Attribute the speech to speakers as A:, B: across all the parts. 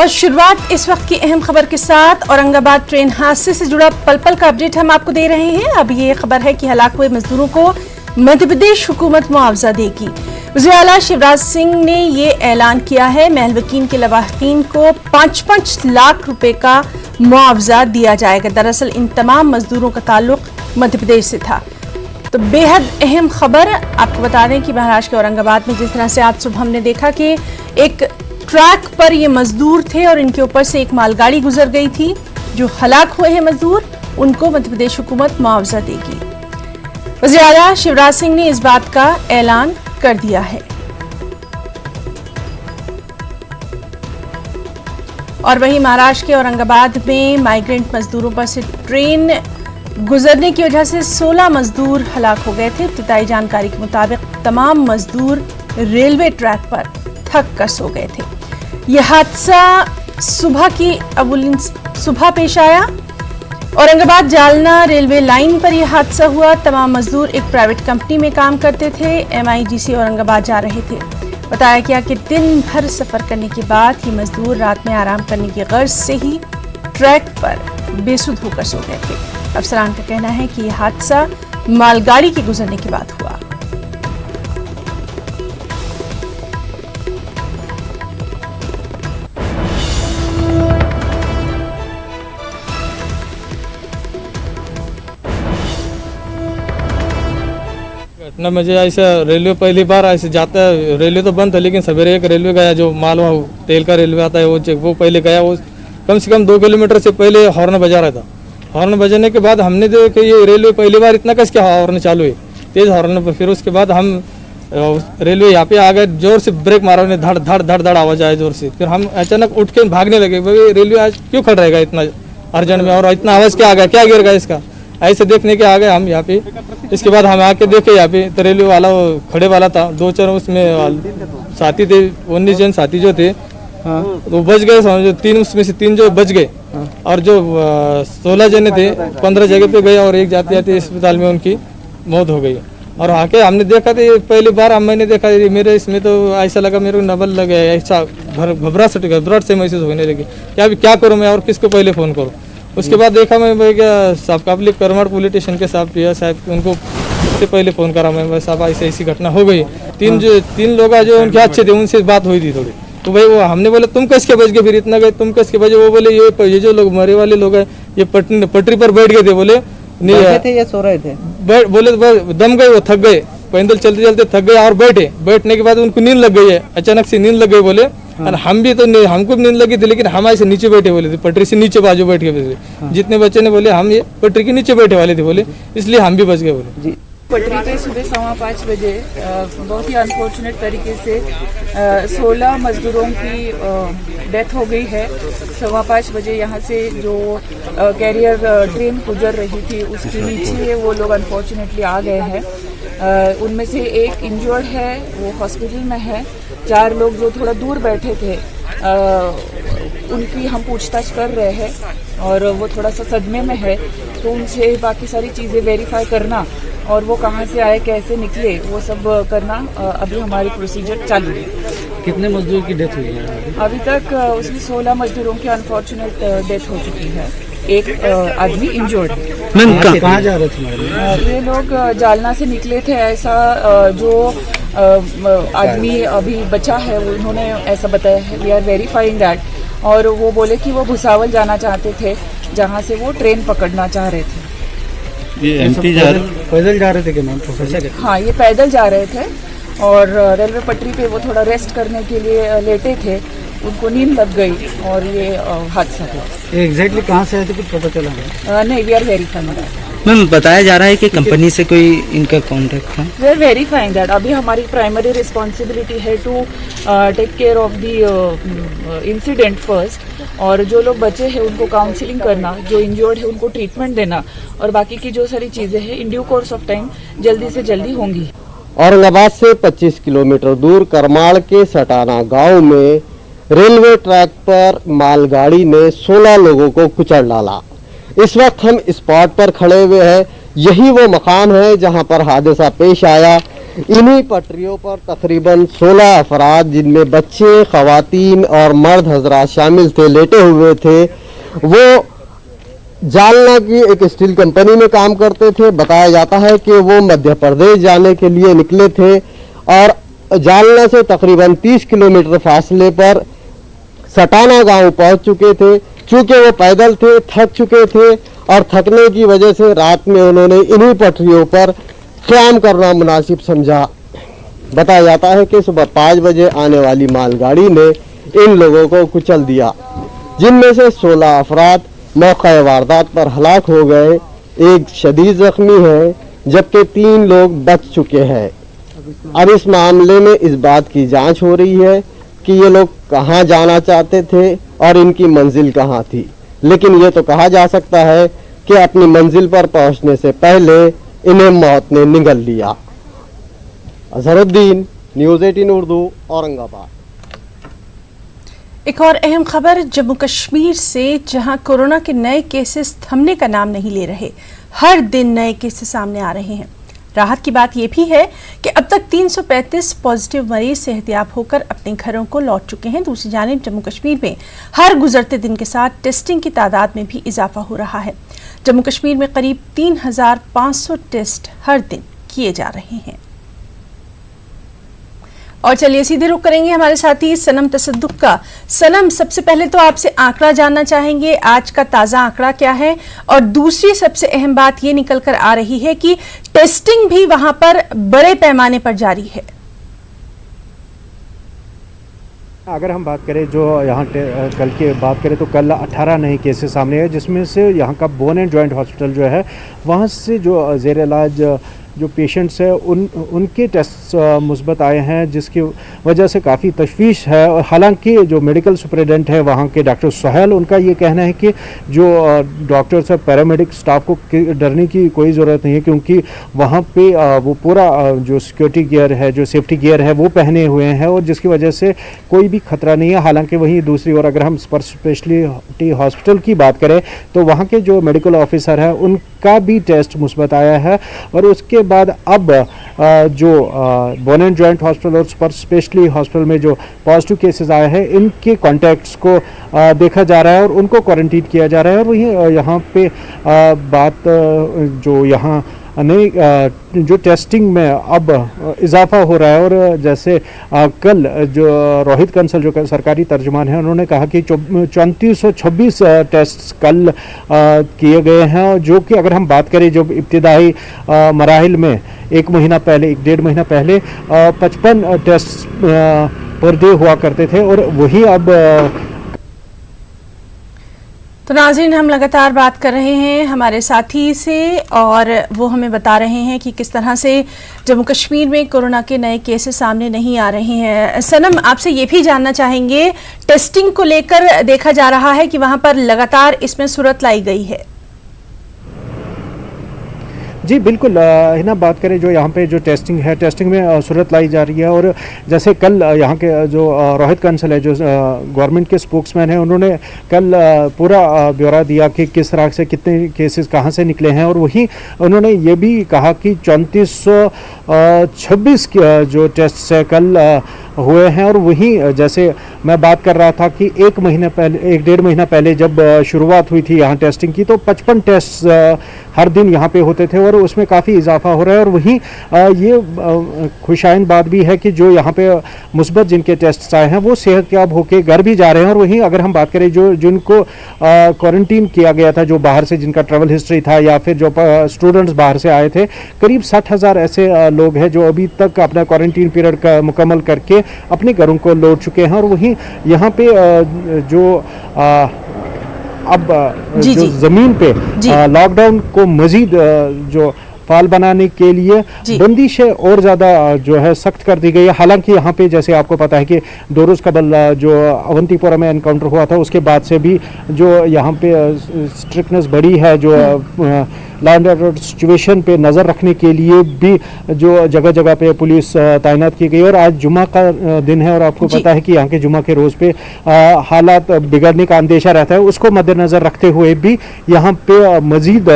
A: और शुरुआत इस वक्त की अहम खबर के साथ औरंगाबाद ट्रेन हादसे से जुड़ा पल पल का अपडेट हम आपको दे रहे हैं। अब ये खबर है कि हलाक हुए मजदूरों को मध्य प्रदेश हुकूमत मुआवजा देगी। वज़ीर आला शिवराज सिंह ने ये ऐलान किया है। महलवकीन के लवाहिकीन को 5-5 लाख रुपए का मुआवजा दिया जाएगा। दरअसल इन तमाम मजदूरों का ताल्लुक मध्य प्रदेश से था। तो बेहद अहम खबर आपको बता दें कि महाराष्ट्र के औरंगाबाद में जिस तरह से आज सुबह हमने देखा कि एक ट्रैक पर ये मजदूर थे और इनके ऊपर से एक मालगाड़ी गुजर गई थी। जो हलाक हुए हैं मजदूर, उनको मध्य प्रदेश हुकूमत मुआवजा देगी। वज़ीर आला शिवराज सिंह ने इस बात का ऐलान कर दिया है। और वहीं महाराष्ट्र के औरंगाबाद में माइग्रेंट मजदूरों पर से ट्रेन गुजरने की वजह से 16 मजदूर हलाक हो गए थे। इब्तिदाई जानकारी के मुताबिक तमाम मजदूर रेलवे ट्रैक पर थक कर सो गए थे। यह हादसा सुबह पेश आया। औरंगाबाद जालना रेलवे लाइन पर यह हादसा हुआ। तमाम मजदूर एक प्राइवेट कंपनी में काम करते थे। MIGC औरंगाबाद जा रहे थे। बताया गया कि दिन भर सफर करने के बाद ये मजदूर रात में आराम करने की गर्ज से ही ट्रैक पर बेसुध होकर सो गए थे। अफसरान का कहना है कि यह हादसा मालगाड़ी के गुजरने के बाद हुआ।
B: घटना मुझे ऐसा रेलवे पहली बार ऐसे जाता है। रेलवे तो बंद था लेकिन सवेरे एक रेलवे गया जो मालवा तेल का रेलवे आता है वो पहले गया। वो कम से कम 2 किलोमीटर से पहले हॉर्न बजा रहा था। हॉर्न बजाने के बाद हमने देखा ये रेलवे पहली बार इतना कस क्या हॉर्न चालू है, तेज हॉर्न पर। फिर उसके बाद हम रेलवे यहाँ पे आ गए, जोर से ब्रेक मारा, उन्हें धड़ धड़ धड़ धड़ आवाज आया जोर से। फिर हम अचानक उठ के भागने लगे, भाई रेलवे आज क्यों खड़ रहेगा इतना अर्जेंट में, और इतना आवाज क्या आ गया, क्या गिर गया इसका। ऐसे देखने के आ गए हम यहाँ पे। इसके बाद हम आके देखे यहाँ पे तो रेलवे वाला खड़े वाला था, 2-4 उसमें साथी थे, 19 जन साथी जो थे वो बच गए। समझो 3 उसमें से 3 जो बच गए और जो 16 जने थे 15 जगह पे गए और एक जाते जाते अस्पताल में उनकी मौत हो गई। और आके हमने देखा था, ये पहली बार मैंने देखा, मेरे इसमें तो ऐसा लगा मेरे को नबल लगे, ऐसा घबराहट से महसूस होने लगी। क्या करूँ मैं और किसको पहले फ़ोन करूँ। उसके बाद देखा मैं भाई क्या साहब काबली करमड़ पुलिस स्टेशन के साहब पिया साहब, उनको सबसे पहले फ़ोन करा मैं, साहब ऐसी घटना हो गई। 3 लोग जो उनके अच्छे थे उनसे बात हुई थी थोड़ी। तो भाई वो हमने बोला तुम कैसे बच गए, फिर इतना गए तुम कैसे बचे। वो बोले ये जो लोग मरे वाले लोग हैं ये पटरी पर बैठ गए थे। बोले नहीं थे या सो रहे थे, बोले दम गए, वो थक गए, पैदल चलते चलते थक गए और बैठने के बाद उनको नींद लग गई है, अचानक से नींद लग गई बोले। और हम भी तो नहीं, हमको भी नींद लगी थी लेकिन हम ऐसे नीचे बैठे बोले थे, पटरी से नीचे बाजू बैठ गए। जितने बच्चे ने बोले हम ये पटरी के नीचे बैठे वाले थे बोले, इसलिए हम भी बच गए बोले।
C: पटरी पे सुबह 5:15 बजे बहुत ही अनफॉर्चुनेट तरीके से 16 मजदूरों की डेथ हो गई है। 5:15 बजे यहाँ से जो कैरियर ट्रेन गुजर रही थी उसके नीचे वो लोग अनफॉर्चुनेटली आ गए हैं। उनमें से एक इंजर्ड है, वो हॉस्पिटल में है। 4 लोग जो थोड़ा दूर बैठे थे उनकी हम पूछताछ कर रहे हैं और वो थोड़ा सा सदमे में है, तो उनसे बाकी सारी चीज़ें वेरीफाई करना और वो कहाँ से आए कैसे निकले वो सब करना अभी हमारी प्रोसीजर चालू है।
D: कितने मजदूर की डेथ हुई है
C: अभी तक? उसमें 16 मजदूरों की अनफॉर्चुनेट डेथ हो चुकी है। एक आदमी इंजर्ड है।
D: कहाँ जा रहे थे
C: ये लोग जालना से निकले थे। ऐसा जो आदमी अभी बचा है उन्होंने ऐसा बताया है, वी आर वेरीफाइंग दैट। और वो बोले कि वो भुसावल जाना चाहते थे जहाँ से वो ट्रेन पकड़ना चाह रहे थे।
D: ये एमपी पैदल जा रहे थे कि मैम?
C: हाँ, ये पैदल जा रहे थे और रेलवे पटरी पे वो थोड़ा रेस्ट करने के लिए लेटे थे, उनको नींद लग गई और ये हादसा हुआ।
D: एग्जैक्टली कहाँ से आए थे कुछ पता चला?
C: नहीं, we are verifying that.
E: Ma'am बताया जा रहा है कि कंपनी से कोई इनका कॉन्टैक्ट था।
C: We are verifying that. अभी हमारी प्राइमरी रिस्पॉन्सिबिलिटी है to take care of the incident first, और जो लोग बचे हैं उनको काउंसलिंग करना, जो इंजर्ड है उनको ट्रीटमेंट देना, और बाकी की जो सारी चीज़ें हैं in due course of time जल्दी से जल्दी होंगी।
F: औरंगाबाद से 25 किलोमीटर दूर करमाड़ के सटाना गांव में रेलवे ट्रैक पर मालगाड़ी ने 16 लोगों को कुचल डाला। इस वक्त हम स्पॉट पर खड़े हुए हैं यही वो मकाम है जहां पर हादसा पेश आया। इन्हीं पटरियों पर तकरीबन 16 अफराद, जिनमें बच्चे, खवातीन और मर्द हजरात शामिल थे, लेटे हुए थे। वो जालना की एक स्टील कंपनी में काम करते थे। बताया जाता है कि वो मध्य प्रदेश जाने के लिए निकले थे और जालना से तकरीबन 30 किलोमीटर फासले पर सटाना गांव पहुंच चुके थे। चूंकि वो पैदल थे, थक चुके थे और थकने की वजह से रात में उन्होंने इन्हीं पटरियों पर क़याम करना मुनासिब समझा। बताया जाता है कि सुबह 5 बजे आने वाली मालगाड़ी ने इन लोगों को कुचल दिया, जिनमें से 16 अफराद मौका वारदात पर हलाक हो गए, एक शदीद जख्मी है, जबकि 3 लोग बच चुके हैं। अब इस मामले में इस बात की जांच हो रही है कि ये लोग कहां जाना चाहते थे और इनकी मंजिल कहां थी। लेकिन ये तो कहा जा सकता है कि अपनी मंजिल पर पहुंचने से पहले इन्हें मौत ने निगल लिया। अजहरुद्दीन, न्यूज़ 18 उर्दू, औरंगाबाद।
A: एक और अहम खबर जम्मू कश्मीर से, जहां कोरोना के नए केसेस थमने का नाम नहीं ले रहे। हर दिन नए केसेस सामने आ रहे हैं। राहत की बात यह भी है कि अब तक 335 पॉजिटिव मरीज सेहतियाब होकर अपने घरों को लौट चुके हैं। दूसरी जानिब जम्मू कश्मीर में हर गुजरते दिन के साथ टेस्टिंग की तादाद में भी इजाफा हो रहा है। जम्मू कश्मीर में करीब 3500 टेस्ट हर दिन किए जा रहे हैं। और चलिए सीधे रुख करेंगे हमारे साथी सनम तसद्दुक का। सनम, सबसे पहले तो आपसे आंकड़ा जानना चाहेंगे, आज का ताज़ा आंकड़ा क्या है? और दूसरी सबसे अहम बात ये निकल कर आ रही है कि टेस्टिंग भी वहां पर बड़े पैमाने पर जारी है।
G: अगर हम बात करें जो यहाँ कल की बात करें तो कल 18 नए केसेस सामने आए, जिसमें से यहाँ का बोन एंड जॉइंट हॉस्पिटल जो है वहाँ से जो ज़ेर इलाज जो पेशेंट्स है उनके टेस्ट मुस्बत आए हैं, जिसकी वजह से काफ़ी तशवीश है। और हालांकि जो मेडिकल सुपरिटेंडेंट है वहाँ के डॉक्टर सोहेल, उनका ये कहना है कि जो डॉक्टर्स और पैरामेडिक स्टाफ को डरने की कोई ज़रूरत नहीं है, क्योंकि वहाँ पे वो पूरा जो सिक्योरिटी गियर है, जो सेफ्टी गियर है वो पहने हुए हैं, और जिसकी वजह से कोई भी खतरा नहीं है। हालांकि वहीं दूसरी ओर अगर हम सुपर स्पेशलिटी हॉस्पिटल की बात करें तो वहाँ के जो मेडिकल ऑफिसर है उनका भी टेस्ट मुस्बत आया है। और उसके बाद अब जो बोन एंड जॉइंट हॉस्पिटल और सुपर स्पेशलिटी हॉस्पिटल में जो पॉजिटिव केसेस आए हैं, इनके कॉन्टैक्ट्स को देखा जा रहा है और उनको क्वारंटीन किया जा रहा है। और वहीं यहाँ पे बात जो यहाँ नई जो टेस्टिंग में अब इजाफा हो रहा है, और जैसे कल जो रोहित कंसल जो सरकारी तर्जुमान हैं उन्होंने कहा कि 3426 टेस्ट कल किए गए हैं, जो कि अगर हम बात करें जो इब्तिदाई मराहिल में एक डेढ़ महीना पहले 55 टेस्ट पर डे हुआ करते थे, और वही अब
A: तो नाज़रीन, हम लगातार बात कर रहे हैं हमारे साथी से और वो हमें बता रहे हैं कि किस तरह से जम्मू कश्मीर में कोरोना के नए केसेस सामने नहीं आ रहे हैं। सनम, आपसे ये भी जानना चाहेंगे, टेस्टिंग को लेकर देखा जा रहा है कि वहाँ पर लगातार इसमें सूरत लाई गई है।
G: जी बिल्कुल, हिना बात करें जो यहाँ पे जो टेस्टिंग है, टेस्टिंग में सूरत लाई जा रही है। और जैसे कल यहाँ के जो रोहित कंसल है, जो गवर्नमेंट के स्पोक्समैन हैं, उन्होंने कल पूरा ब्यौरा दिया कि किस तरह से कितने केसेस कहाँ से निकले हैं। और वहीं उन्होंने ये भी कहा कि 3426 जो टेस्ट है कल हुए हैं। और वहीं जैसे मैं बात कर रहा था कि एक डेढ़ महीना पहले जब शुरुआत हुई थी यहाँ टेस्टिंग की, तो 55 टेस्ट हर दिन यहाँ पे होते थे, और उसमें काफ़ी इजाफा हो रहा है। और वहीं ये खुशाइन बात भी है कि जो यहाँ पे मुस्बत जिनके टेस्ट आए हैं वो सेहतयाब होकर घर भी जा रहे हैं। और वहीं अगर हम बात करें जो जिनको क्वारंटीन किया गया था, जो बाहर से जिनका ट्रैवल हिस्ट्री था या फिर जो स्टूडेंट्स बाहर से आए थे, करीब 60,000 ऐसे लोग हैं जो अभी तक अपना क्वारंटीन पीरियड का मुकम्मल करके अपने घरों को लौट चुके हैं। और वहीं यहाँ पे जो अब जो ज़मीन पे लॉकडाउन को मजीद जो फाल बनाने के लिए बंदिशें और ज़्यादा जो है सख्त कर दी गई है। हालांकि यहाँ पे जैसे आपको पता है कि 2 रोज़ कबल जो अवंतीपोरा में एनकाउंटर हुआ था, उसके बाद से भी जो यहाँ पे स्ट्रिक्टनेस बढ़ी है, जो लॉ एंड ऑर्डर सिचुएशन पे नज़र रखने के लिए भी जो जगह जगह पे पुलिस तैनात की गई। और आज जुमा का दिन है और आपको पता है कि यहाँ के जुमा के रोज़ पे हालात बिगड़ने का अंदेशा रहता है। उसको मद्देनज़र रखते हुए भी यहाँ पे मज़ीद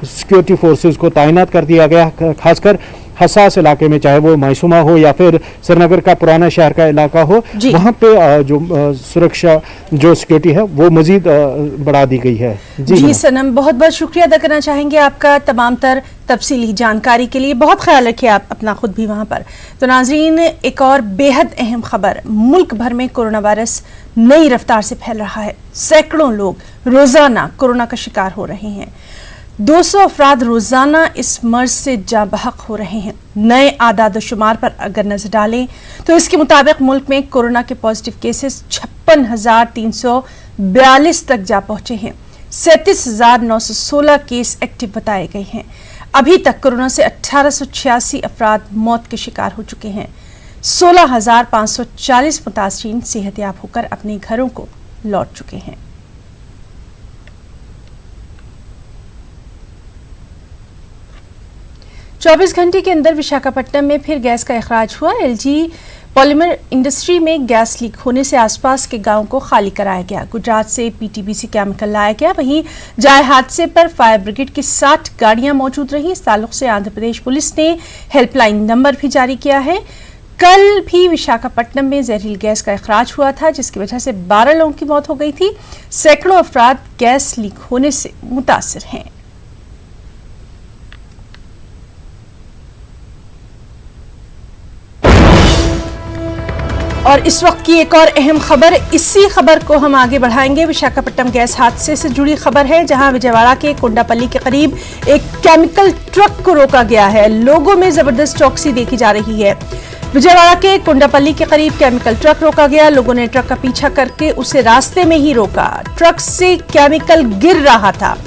G: सिक्योरिटी फोर्सेस को तैनात कर दिया गया, खासकर हसास इलाके में, चाहे वो मायसूमा हो या फिर श्रीनगर का पुराना शहर का इलाका हो, वहाँ पे जो सुरक्षा जो सिक्योरिटी है वो मजीद बढ़ा दी गई है।
A: जी सनम, बहुत बहुत शुक्रिया अदा करना चाहेंगे आपका तमाम तर तफसीली जानकारी के लिए। बहुत ख्याल रखिए आप अपना खुद भी वहाँ पर। तो नाजरीन, एक और बेहद अहम खबर, मुल्क भर में कोरोना वायरस नई रफ्तार से फैल रहा है। सैकड़ों लोग रोजाना कोरोना का शिकार हो रहे हैं। 200 अफराद रोजाना इस मर्ज से जाँ बहक हो रहे हैं। नए आदाद शुमार पर अगर नजर डालें तो इसके मुताबिक मुल्क में कोरोना के पॉजिटिव केसेस 56,342 तक जा पहुंचे हैं। 37,916 केस एक्टिव बताए गए हैं। अभी तक कोरोना से 1886 अफराद मौत के शिकार हो चुके हैं। 16,540 मुतासरीन सेहतयाब होकर अपने घरों को लौट चुके हैं। चौबीस घंटे के अंदर विशाखापट्टनम में फिर गैस का अखराज हुआ। एलजी पॉलीमर इंडस्ट्री में गैस लीक होने से आसपास के गांवों को खाली कराया गया। गुजरात से पीटीबीसी केमिकल लाया गया। वहीं जाए हादसे पर फायर ब्रिगेड की 60 गाड़ियां मौजूद रही। इस ताल्लुक से आंध्र प्रदेश पुलिस ने हेल्पलाइन नंबर भी जारी किया है। कल भी विशाखापट्टनम में जहरीली गैस का अखराज हुआ था, जिसकी वजह से 12 लोगों की मौत हो गई थी। सैकड़ों अफराद गैस लीक होने से मुतासिर हैं। और इस वक्त की एक और अहम खबर, इसी खबर को हम आगे बढ़ाएंगे। विशाखापट्टनम गैस हादसे से जुड़ी खबर है, जहां विजयवाड़ा के कोंडापल्ली के करीब एक केमिकल ट्रक को रोका गया है। लोगों में जबरदस्त चौकसी देखी जा रही है। विजयवाड़ा के कोंडापल्ली के करीब केमिकल ट्रक रोका गया। लोगों ने ट्रक का पीछा करके उसे रास्ते में ही रोका। ट्रक से केमिकल गिर रहा था।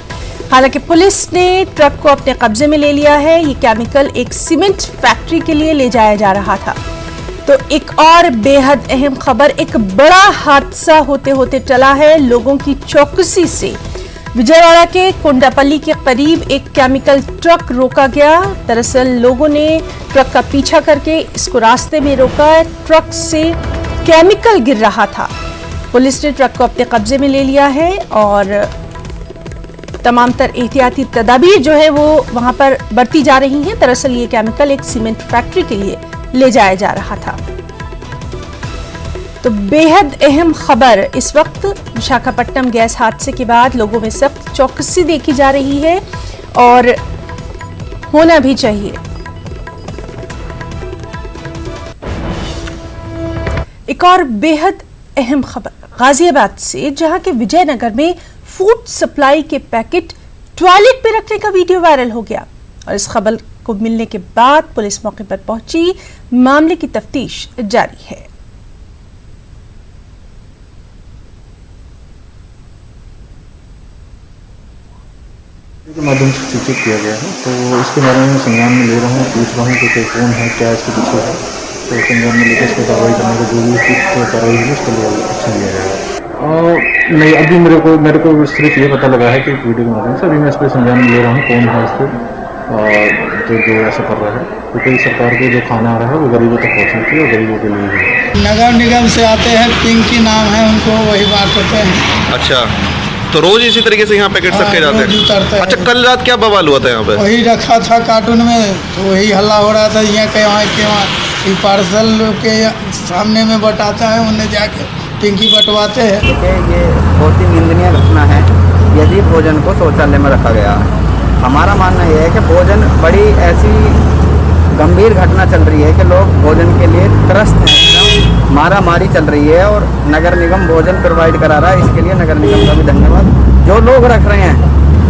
A: हालांकि पुलिस ने ट्रक को अपने कब्जे में ले लिया है। ये केमिकल एक सीमेंट फैक्ट्री के लिए ले जाया जा रहा था। तो एक और बेहद अहम खबर, एक बड़ा हादसा होते होते टला है लोगों की चौकसी से। विजयवाड़ा के कोंडापल्ली के करीब एक केमिकल ट्रक रोका गया। दरअसल लोगों ने ट्रक का पीछा करके इसको रास्ते में रोका। ट्रक से केमिकल गिर रहा था। पुलिस ने ट्रक को अपने कब्जे में ले लिया है और तमाम तर एहतियाती तदाबीर जो है वो वहां पर बरती जा रही हैं। दरअसल ये केमिकल एक सीमेंट फैक्ट्री के लिए ले जाया जा रहा था। तो बेहद अहम खबर इस वक्त विशाखापट्टनम गैस हादसे के बाद लोगों में सख्त चौकसी देखी जा रही है और होना भी चाहिए। एक और बेहद अहम खबर गाजियाबाद से, जहां के विजयनगर में फूड सप्लाई के पैकेट टॉयलेट में रखने का वीडियो वायरल हो गया। और इस खबर को मिलने के बाद पुलिस मौके पर पहुंची। मामले की तफ्तीश जारी है।
H: के माध्यम से सूचित किया गया है, तो इसके बारे में संज्ञान में ले रहा हूँ, पूछ रहा हूँ कि कौन है, क्या इसके पीछे है। तो संज्ञान में लेकर इसको कार्रवाई करने का जो भी कार्रवाई है उसके लिए एक्शन लिया जाएगा। नहीं, अभी मेरे को सिर्फ ये पता लगा है कि वीडियो के माध्यम से अभी मैं इस पर संज्ञान में ले रहा हूँ कौन है इसको जो ऐसा कर रहा है, क्योंकि सरकार को जो खाना आ रहा है वो गरीबों तक पहुँचना चाहिए और गरीबों के लिए ही।
I: नगर निगम से आते हैं, पिंकी नाम है उनको, वही बात करते हैं।
J: अच्छा, तो रोज इसी तरीके से यहाँ पैकेट रखे जाते हैं? अच्छा, कल रात क्या बवाल हुआ था यहाँ पे?
I: वही रखा था कार्टून में, तो वही हल्ला हो रहा था। यहाँ के वहाँ पार्सल के सामने में बटाता है, उन्हें जाके पिंकी बंटवाते हैं।
E: देखिए, ये बहुत ही निंदनीय घटना है यदि भोजन को शौचालय में रखा गया। हमारा मानना यह है कि भोजन बड़ी ऐसी गंभीर घटना चल रही है कि लोग भोजन के लिए त्रस्त हैं, मारा मारी चल रही है और नगर निगम भोजन प्रोवाइड करा रहा है। इसके लिए नगर निगम का भी धन्यवाद। जो लोग रख रहे हैं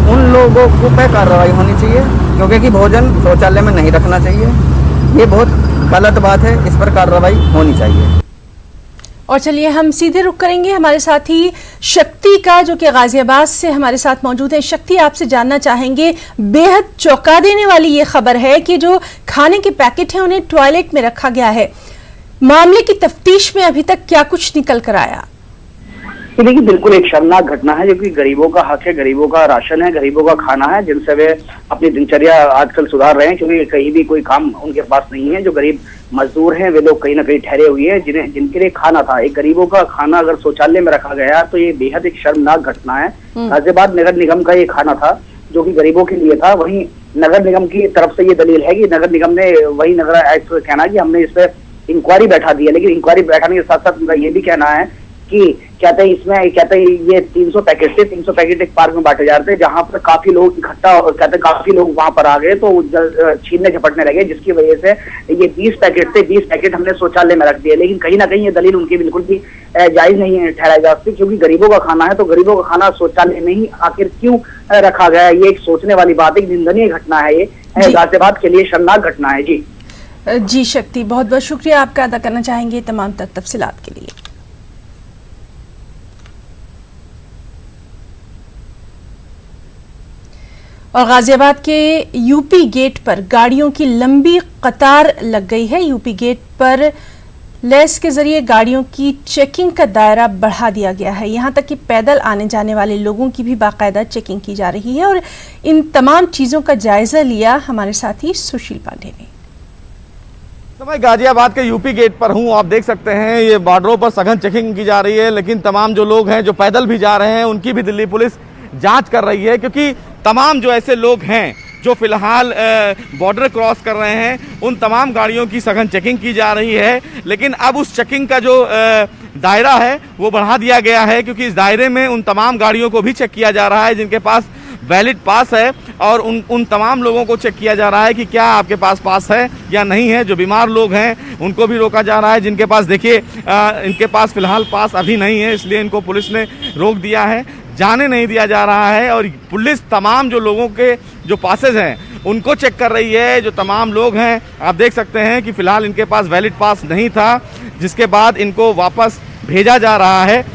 E: उन लोगों को पे कार्रवाई होनी चाहिए, क्योंकि कि भोजन शौचालय में नहीं रखना चाहिए। ये बहुत गलत बात है, इस पर कार्रवाई होनी चाहिए।
A: और चलिए हम सीधे रुक करेंगे हमारे साथी शक्ति का, जो कि गाजियाबाद से हमारे साथ मौजूद है। शक्ति, आपसे जानना चाहेंगे, बेहद चौंका देने वाली ये खबर है कि जो खाने के पैकेट हैं उन्हें टॉयलेट में रखा गया है। मामले की तफ्तीश में अभी तक क्या कुछ निकल कर आया?
K: ये देखिए बिल्कुल एक शर्मनाक घटना है, जो कि गरीबों का हक है, गरीबों का राशन है, गरीबों का खाना है, जिनसे वे अपनी दिनचर्या आजकल सुधार रहे हैं, क्योंकि कहीं भी कोई काम उनके पास नहीं है। जो गरीब मजदूर हैं वे लोग कहीं ना कहीं ठहरे हुए हैं, जिनके लिए खाना था, एक गरीबों का खाना अगर शौचालय में रखा गया तो ये बेहद एक शर्मनाक घटना है। गाजियाबाद नगर निगम का ये खाना था जो कि गरीबों के लिए था। वहीं नगर निगम की तरफ से ये दलील है कि नगर निगम ने, वही नगर आयुक्त का कहना है कि हमने इस पर इंक्वायरी बैठा दी है, लेकिन इंक्वायरी बैठाने के साथ साथ उनका ये भी कहना है कि कहते हैं इसमें, कहते हैं ये 300 पैकेट थे, 300 पैकेट एक पार्क में बांटे जा रहे थे, जहां पर काफी लोग इकट्ठा, कहते हैं काफी लोग वहां पर आ गए तो छीनने झपटने लगे, जिसकी वजह से ये 20 पैकेट थे, 20 पैकेट हमने शौचालय में रख दिए। लेकिन कहीं ना कहीं ये दलील उनकी बिल्कुल भी जायज नहीं है, ठहराई जा सकती, क्योंकि गरीबों का खाना है तो गरीबों का खाना शौचालय में ही आखिर क्यों रखा गया है। ये एक सोचने वाली बात है, एक निंदनीय घटना है, ये गाजियाबाद के लिए शर्मनाक घटना है।
A: जी शक्ति, बहुत बहुत शुक्रिया आपका अदा करना चाहेंगे तमाम तफसीलात के लिए। और गाजियाबाद के यूपी गेट पर गाड़ियों की लंबी कतार लग गई है। यूपी गेट पर लेस के जरिए गाड़ियों की चेकिंग का दायरा बढ़ा दिया गया है। यहां तक कि पैदल आने जाने वाले लोगों की भी बाकायदा चेकिंग की जा रही है। और इन तमाम चीजों का जायजा लिया हमारे साथी सुशील पांडे ने।
L: तो मैं गाजियाबाद के यूपी गेट पर हूं, आप देख सकते हैं ये बॉर्डरों पर सघन चेकिंग की जा रही है, लेकिन तमाम जो लोग हैं जो पैदल भी जा रहे हैं उनकी भी दिल्ली पुलिस जांच कर रही है, क्योंकि तमाम जो ऐसे लोग हैं जो फिलहाल बॉर्डर क्रॉस कर रहे हैं उन तमाम गाड़ियों की सघन चेकिंग की जा रही है। लेकिन अब उस चेकिंग का जो दायरा है वो बढ़ा दिया गया है, क्योंकि इस दायरे में उन तमाम गाड़ियों को भी चेक किया जा रहा है जिनके पास वैलिड पास है, और उन तमाम लोगों को चेक किया जा रहा है कि क्या आपके पास पास है या नहीं है। जो बीमार लोग हैं उनको भी रोका जा रहा है, जिनके पास देखिए इनके पास फिलहाल पास अभी नहीं है, इसलिए इनको पुलिस ने रोक दिया है, जाने नहीं दिया जा रहा है। और पुलिस तमाम जो लोगों के जो पासेज हैं उनको चेक कर रही है। जो तमाम लोग हैं आप देख सकते हैं कि फिलहाल इनके पास वैलिड पास नहीं था, जिसके बाद इनको वापस भेजा जा रहा है।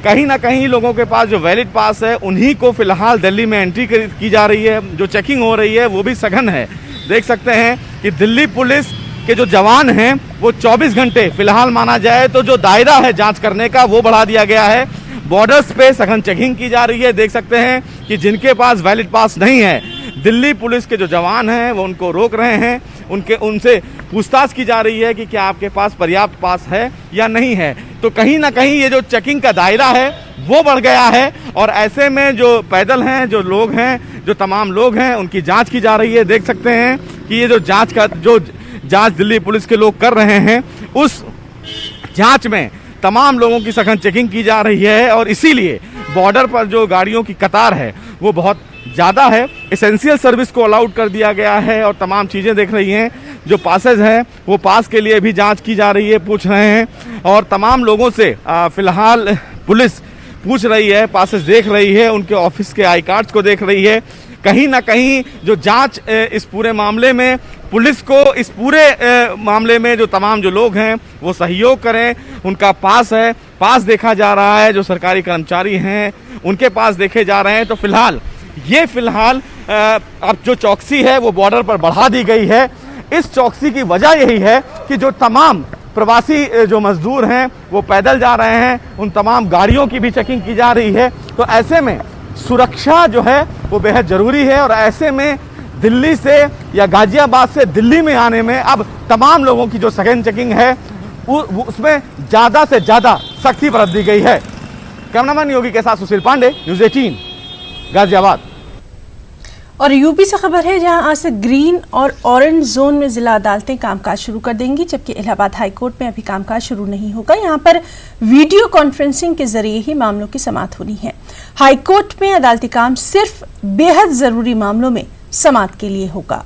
L: कहीं ना कहीं लोगों के पास जो वैलिड पास है उन्हीं को फिलहाल दिल्ली में एंट्री की जा रही है। जो चेकिंग हो रही है वो भी सघन है। देख सकते हैं कि दिल्ली पुलिस के जो जवान हैं वो 24 घंटे फिलहाल माना जाए तो जो दायरा है जांच करने का वो बढ़ा दिया गया है। बॉर्डर्स पे सघन चेकिंग की जा रही है। देख सकते हैं कि जिनके पास वैलिड पास नहीं है, दिल्ली पुलिस के जो जवान हैं वो उनको रोक रहे हैं, उनसे पूछताछ की जा रही है कि क्या आपके पास पर्याप्त पास है या नहीं है। तो कहीं ना कहीं ये जो चेकिंग का दायरा है वो बढ़ गया है, और ऐसे में जो पैदल हैं, जो लोग हैं, जो तमाम लोग हैं, उनकी जांच की जा रही है। देख सकते हैं कि ये जो जांच दिल्ली पुलिस के लोग कर रहे हैं, उस जांच में तमाम लोगों की सघन चेकिंग की जा रही है, और इसीलिए बॉर्डर पर जो गाड़ियों की कतार है वो बहुत ज़्यादा है। एसेंशियल सर्विस को अलाउड कर दिया गया है, और तमाम चीज़ें देख रही हैं। जो पासेज हैं वो पास के लिए भी जांच की जा रही है, पूछ रहे हैं, और तमाम लोगों से फिलहाल पुलिस पूछ रही है, पासेज देख रही है, उनके ऑफिस के आई कार्ड्स को देख रही है। कहीं ना कहीं जो जांच इस पूरे मामले में, पुलिस को इस पूरे मामले में जो तमाम जो लोग हैं वो सहयोग करें, उनका पास है, पास देखा जा रहा है। जो सरकारी कर्मचारी हैं उनके पास देखे जा रहे हैं। तो फिलहाल अब जो चौकसी है वो बॉर्डर पर बढ़ा दी गई है। इस चौकसी की वजह यही है कि जो तमाम प्रवासी जो मजदूर हैं वो पैदल जा रहे हैं, उन तमाम गाड़ियों की भी चेकिंग की जा रही है। तो ऐसे में सुरक्षा जो है वो बेहद ज़रूरी है, और ऐसे में दिल्ली से या गाजियाबाद से दिल्ली में आने में अब तमाम लोगों की जो सघन चेकिंग है उसमें ज़्यादा से ज़्यादा सख्ती बरत दी गई है। कैमरामैन योगी के साथ सुशील पांडे, न्यूज़ 18 गाजियाबाद।
A: और यूपी से खबर है जहां आज से ग्रीन और ऑरेंज जोन में जिला अदालतें कामकाज शुरू कर देंगी, जबकि इलाहाबाद हाईकोर्ट में अभी कामकाज शुरू नहीं होगा। यहां पर वीडियो कॉन्फ्रेंसिंग के जरिए ही मामलों की समाअत होनी है। हाईकोर्ट में अदालती काम सिर्फ बेहद जरूरी मामलों में समाअत के लिए होगा।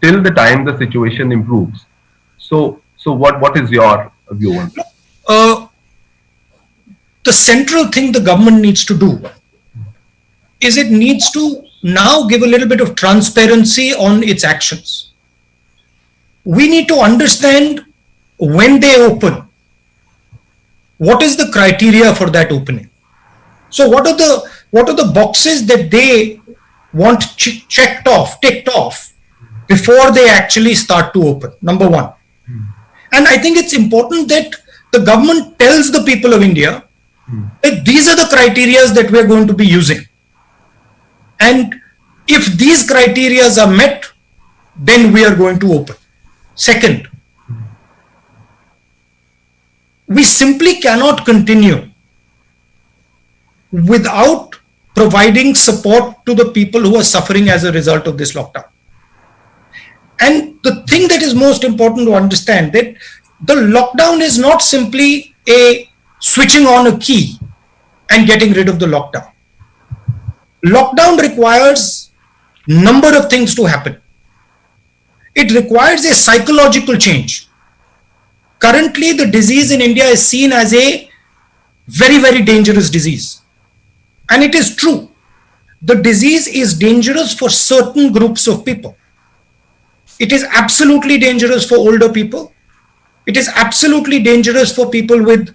M: Till the time the situation improves. So what is your view on that?
N: The central thing the government needs to do is it needs to now give a little bit of transparency on its actions. We need to understand when they open, what is the criteria for that opening. So what are the boxes that they want ticked off before they actually start to open, number one. And I think it's important that the government tells the people of India that these are the criteria that we are going to be using. And if these criteria are met, then we are going to open. Second, we simply cannot continue without providing support to the people who are suffering as a result of this lockdown. And the thing that is most important to understand, that the lockdown is not simply a switching on a key and getting rid of the lockdown. Lockdown requires number of things to happen. It requires a psychological change. Currently, the disease in India is seen as a very, very dangerous disease. And it is true. The disease is dangerous for certain groups of people. It is absolutely dangerous for older people. It is absolutely dangerous for people with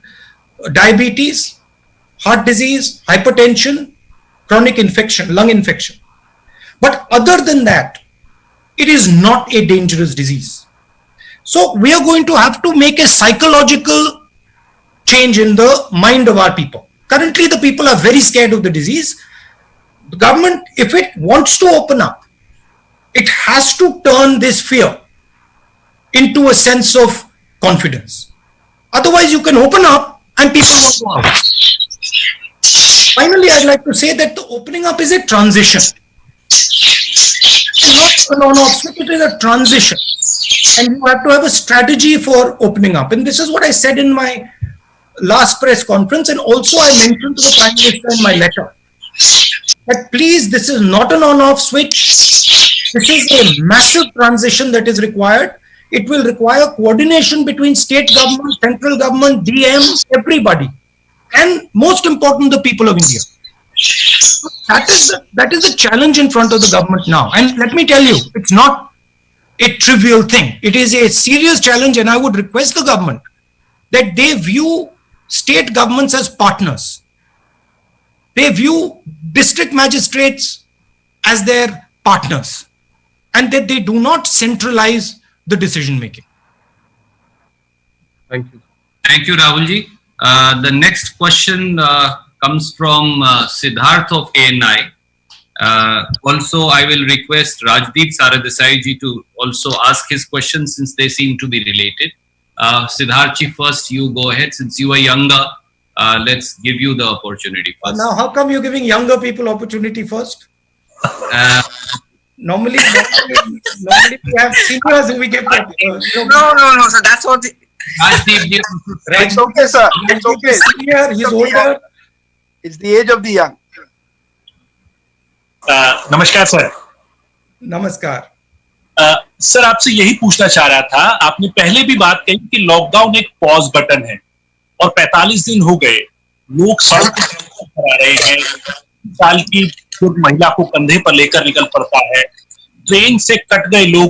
N: diabetes, heart disease, hypertension, chronic infection, lung infection. But other than that, it is not a dangerous disease. So we are going to have to make a psychological change in the mind of our people. Currently, the people are very scared of the disease. The government, if it wants to open up, it has to turn this fear into a sense of confidence. Otherwise, you can open up and people won't go out. Finally, I'd like to say that the opening up is a transition. It's not an on-off switch, it is a transition. And you have to have a strategy for opening up. And this is what I said in my last press conference, and also I mentioned to the Prime Minister in my letter, that please, this is not an on-off switch. This is a massive transition that is required. It will require coordination between state government, central government, DM, everybody. And most important, the people of India. That is the challenge in front of the government now. And let me tell you, it's not a trivial thing. It is a serious challenge, and I would request the government that they view state governments as partners. They view district magistrates as their partners, and that they do not centralize the decision making.
M: Thank you.
O: Thank you, Rahulji. The next question comes from Siddharth of ANI. Also, I will request Rajdeep Saradesai ji to also ask his questions, since they seem to be related. Siddharth ji, first you go ahead. Since you are younger, let's give you the opportunity first.
N: Now, how come you're giving younger people opportunity first? Normally we have seniors who we give.
P: No, sir. That's what.
O: Rajdeep ji.
P: It's okay, sir. It's okay.
N: Senior, he's older.
P: It's the age of the young.
Q: नमस्कार sir.
N: नमस्कार
Q: sir, आपसे यही पूछना चाह रहा था, आपने पहले भी बात कही कि लॉकडाउन एक पॉज बटन है और 45 दिन हो गए, लोग सड़क पर आ रहे हैं, साल की महिला को कंधे पर लेकर निकल पड़ता है, ट्रेन से कट गए लोग,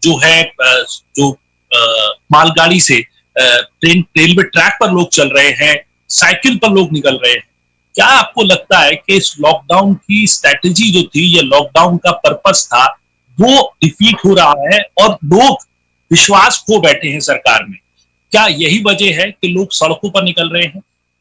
Q: जो मालगाड़ी से ट्रेन रेलवे ट्रैक पर लोग चल रहे हैं, साइकिल पर लोग निकल रहे हैं। क्या आपको लगता है कि इस लॉकडाउन की स्ट्रेटेजी जो थी, या लॉकडाउन का पर्पस था, वो डिफीट हो रहा है और लोग विश्वास खो बैठे हैं सरकार में? क्या यही वजह है कि लोग सड़कों पर निकल रहे हैं?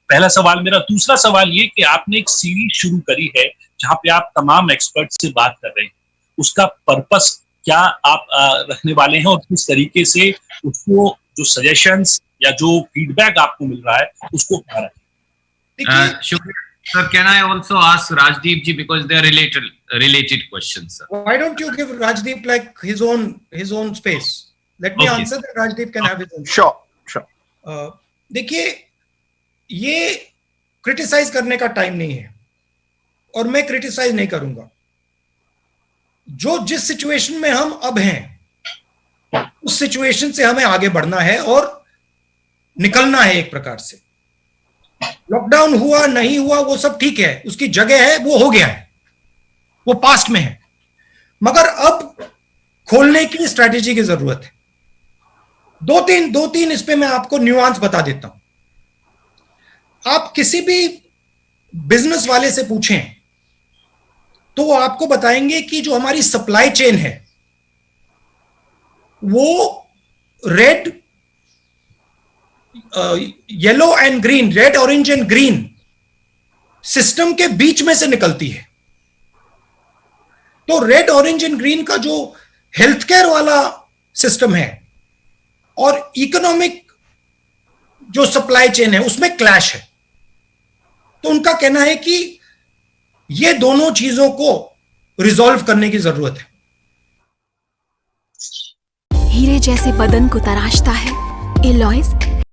Q: पहला सवाल मेरा। दूसरा सवाल ये कि आपने एक सीरीज शुरू करी है जहां पे आप तमाम एक्सपर्ट से बात कर रहे हैं, उसका पर्पस क्या आप रखने वाले हैं और किस तरीके से उसको, जो सजेशंस या जो फीडबैक आपको मिल रहा है, उसको क्या रखें?
O: Sir, can I also ask Rajdeep ji, because they are related questions, sir?
N: Why don't you give Rajdeep like his own space? Let me answer that. Rajdeep can have his own.
P: Sure.
N: देखिए, ये criticise करने का time नहीं है और मैं criticise नहीं करूंगा। जो जिस सिचुएशन में हम अब हैं, उस सिचुएशन से हमें आगे बढ़ना है और निकलना है एक प्रकार से। लॉकडाउन हुआ नहीं हुआ वो सब ठीक है, उसकी जगह है, वो हो गया है, वो पास्ट में है, मगर अब खोलने की स्ट्रैटेजी की जरूरत है। दो तीन इस पे मैं आपको न्यूआंस बता देता हूं। आप किसी भी बिजनेस वाले से पूछें तो वो आपको बताएंगे कि जो हमारी सप्लाई चेन है वो red yellow and green, red orange and green system के बीच में से निकलती है। तो रेड ऑरेंज एंड ग्रीन का जो हेल्थ केयर वाला सिस्टम है और इकोनॉमिक जो सप्लाई चेन है उसमें क्लैश है। तो उनका कहना है कि ये दोनों चीजों को रिजॉल्व करने की जरूरत है।
R: हीरे जैसे बदन को तराशता है एलॉयज